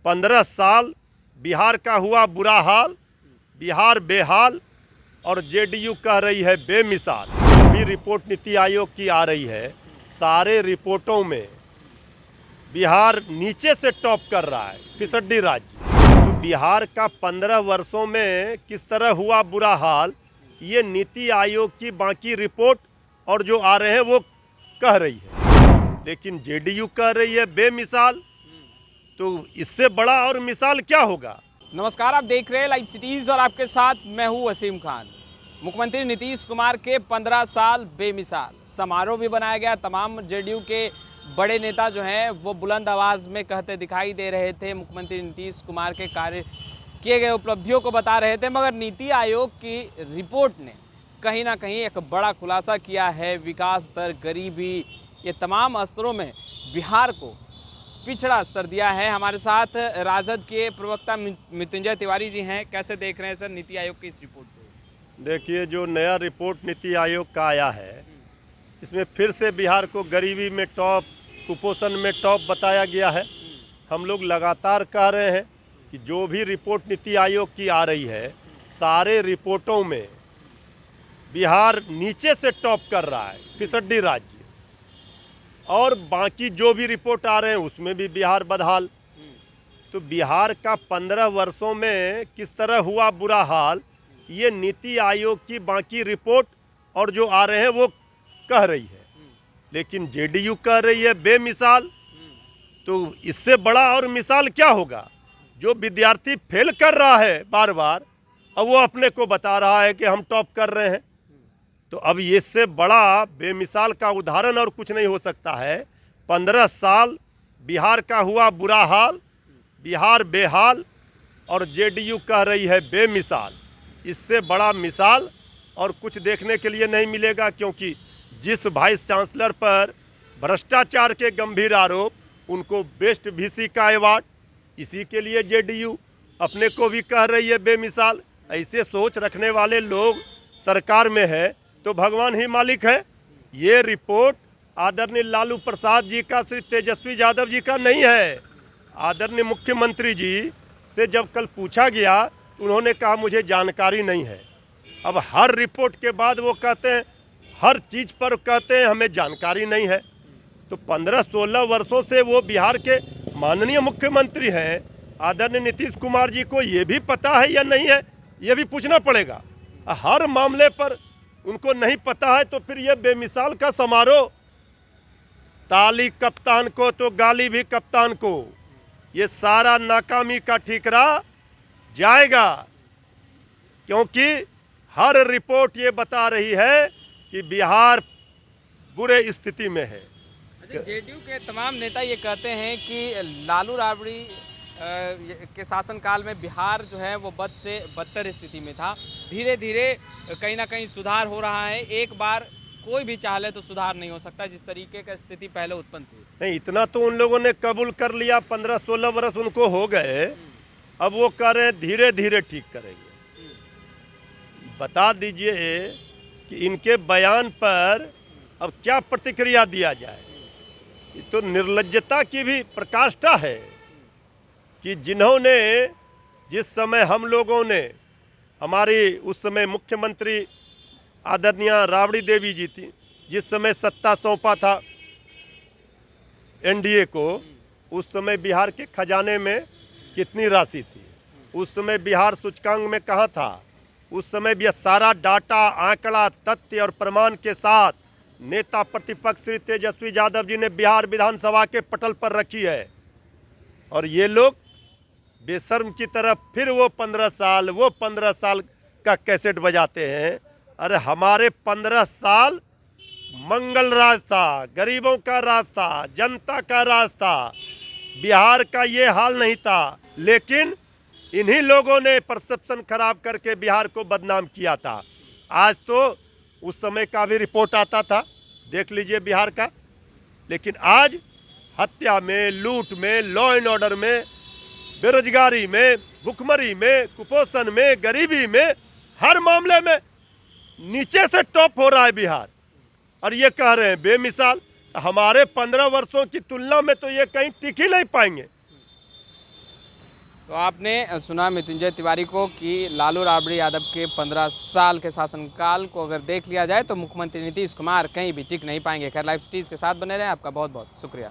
15 साल बिहार का हुआ बुरा हाल, बिहार बेहाल और जेडीयू कह रही है बेमिसाल। जो भी रिपोर्ट नीति आयोग की आ रही है, सारे रिपोर्टों में बिहार नीचे से टॉप कर रहा है, फिसड्डी राज्य। तो बिहार का 15 वर्षों में किस तरह हुआ बुरा हाल, ये नीति आयोग की बाकी रिपोर्ट और जो आ रहे हैं वो कह रही है, लेकिन जेडीयू कह रही है बेमिसाल। तो इससे बड़ा और मिसाल क्या होगा। नमस्कार, आप देख रहे हैं लाइव सिटीज और आपके साथ मैं हूं वसीम खान। मुख्यमंत्री नीतीश कुमार के 15 साल बेमिसाल समारोह भी बनाया गया। तमाम जेडीयू के बड़े नेता जो हैं वो बुलंद आवाज़ में कहते दिखाई दे रहे थे, मुख्यमंत्री नीतीश कुमार के कार्य किए गए उपलब्धियों को बता रहे थे। मगर नीति आयोग की रिपोर्ट ने कहीं ना कहीं एक बड़ा खुलासा किया है। विकास दर, गरीबी, ये तमाम स्तरों में बिहार को पिछड़ा स्तर दिया है। हमारे साथ राजद के प्रवक्ता मृत्युंजय तिवारी जी हैं। कैसे देख रहे हैं सर नीति आयोग की इस रिपोर्ट को? देखिए, जो नया रिपोर्ट नीति आयोग का आया है, इसमें फिर से बिहार को गरीबी में टॉप, कुपोषण में टॉप बताया गया है। हम लोग लगातार कह रहे हैं कि जो भी रिपोर्ट नीति आयोग की आ रही है, सारे रिपोर्टों में बिहार नीचे से टॉप कर रहा है, फिसड्डी राज्य। और बाकी जो भी रिपोर्ट आ रहे हैं उसमें भी बिहार बदहाल। तो बिहार का 15 वर्षों में किस तरह हुआ बुरा हाल, ये नीति आयोग की बाकी रिपोर्ट और जो आ रहे हैं वो कह रही है, लेकिन जेडीयू कह रही है बेमिसाल। तो इससे बड़ा और मिसाल क्या होगा। जो विद्यार्थी फेल कर रहा है बार बार, अब वो अपने को बता रहा है कि हम टॉप कर रहे हैं। तो अब इससे बड़ा बेमिसाल का उदाहरण और कुछ नहीं हो सकता है। 15 साल बिहार का हुआ बुरा हाल, बिहार बेहाल और जेडीयू कह रही है बेमिसाल। इससे बड़ा मिसाल और कुछ देखने के लिए नहीं मिलेगा, क्योंकि जिस वाइस चांसलर पर भ्रष्टाचार के गंभीर आरोप, उनको बेस्ट वीसी का अवार्ड, इसी के लिए जेडीयू अपने को भी कह रही है बेमिसाल। ऐसे सोच रखने वाले लोग सरकार में है तो भगवान ही मालिक है। ये रिपोर्ट आदरणीय लालू प्रसाद जी का, श्री तेजस्वी यादव जी का नहीं है। आदरणीय मुख्यमंत्री जी से जब कल पूछा गया, उन्होंने कहा मुझे जानकारी नहीं है। अब हर रिपोर्ट के बाद वो कहते हैं, हर चीज़ पर कहते हैं हमें जानकारी नहीं है। तो 15-16 वर्षों से वो बिहार के माननीय मुख्यमंत्री हैं। आदरणीय नीतीश कुमार जी को ये भी पता है या नहीं है, ये भी पूछना पड़ेगा। हर मामले पर उनको नहीं पता है, तो फिर ये बेमिसाल का समारोह, ताली कप्तान को तो गाली भी कप्तान को, ये सारा नाकामी का ठीकरा जाएगा। क्योंकि हर रिपोर्ट ये बता रही है कि बिहार बुरे स्थिति में है। जेडीयू के तमाम नेता ये कहते हैं कि लालू राबड़ी के शासनकाल में बिहार जो है वो बद से बदतर स्थिति में था। धीरे धीरे कहीं ना कहीं सुधार हो रहा है। एक बार कोई भी चाह ले तो सुधार नहीं हो सकता, जिस तरीके का स्थिति पहले उत्पन्न थी। नहीं, इतना तो उन लोगों ने कबूल कर लिया। 15-16 वर्ष उनको हो गए, अब वो कह रहे हैं धीरे धीरे ठीक करेंगे। बता दीजिए कि इनके बयान पर अब क्या प्रतिक्रिया दिया जाए। ये तो निर्लज्जता की भी प्रकाष्ठा है कि जिन्होंने, जिस समय हम लोगों ने, हमारी उस समय मुख्यमंत्री आदरणीय राबड़ी देवी जी थी, जिस समय सत्ता सौंपा था एनडीए को, उस समय बिहार के खजाने में कितनी राशि थी, उस समय बिहार सूचकांक में कहाँ था, उस समय भी सारा डाटा, आंकड़ा, तथ्य और प्रमाण के साथ नेता प्रतिपक्ष श्री तेजस्वी यादव जी ने बिहार विधानसभा के पटल पर रखी है। और ये लोग बेशर्म की तरफ फिर वो 15 साल का कैसेट बजाते हैं। अरे हमारे 15 साल मंगल राज था, गरीबों का राज था, जनता का राज था, बिहार का ये हाल नहीं था। लेकिन इन्हीं लोगों ने परसेप्शन खराब करके बिहार को बदनाम किया था। आज तो उस समय का भी रिपोर्ट आता था, देख लीजिए बिहार का। लेकिन आज हत्या में, लूट में, लॉ एंड ऑर्डर में, बेरोजगारी में, भुखमरी में, कुपोषण में, गरीबी में, हर मामले में नीचे से टॉप हो रहा है बिहार। और ये कह रहे हैं बेमिसाल। हमारे 15 वर्षों की तुलना में तो ये कहीं टिक ही नहीं पाएंगे। तो आपने सुना मृत्युंजय तिवारी को कि लालू राबड़ी यादव के 15 साल के शासनकाल को अगर देख लिया जाए तो मुख्यमंत्री नीतीश कुमार कहीं भी टिक नहीं पाएंगे। खैर, लाइव सिटीज़ के साथ बने रहें। आपका बहुत बहुत शुक्रिया।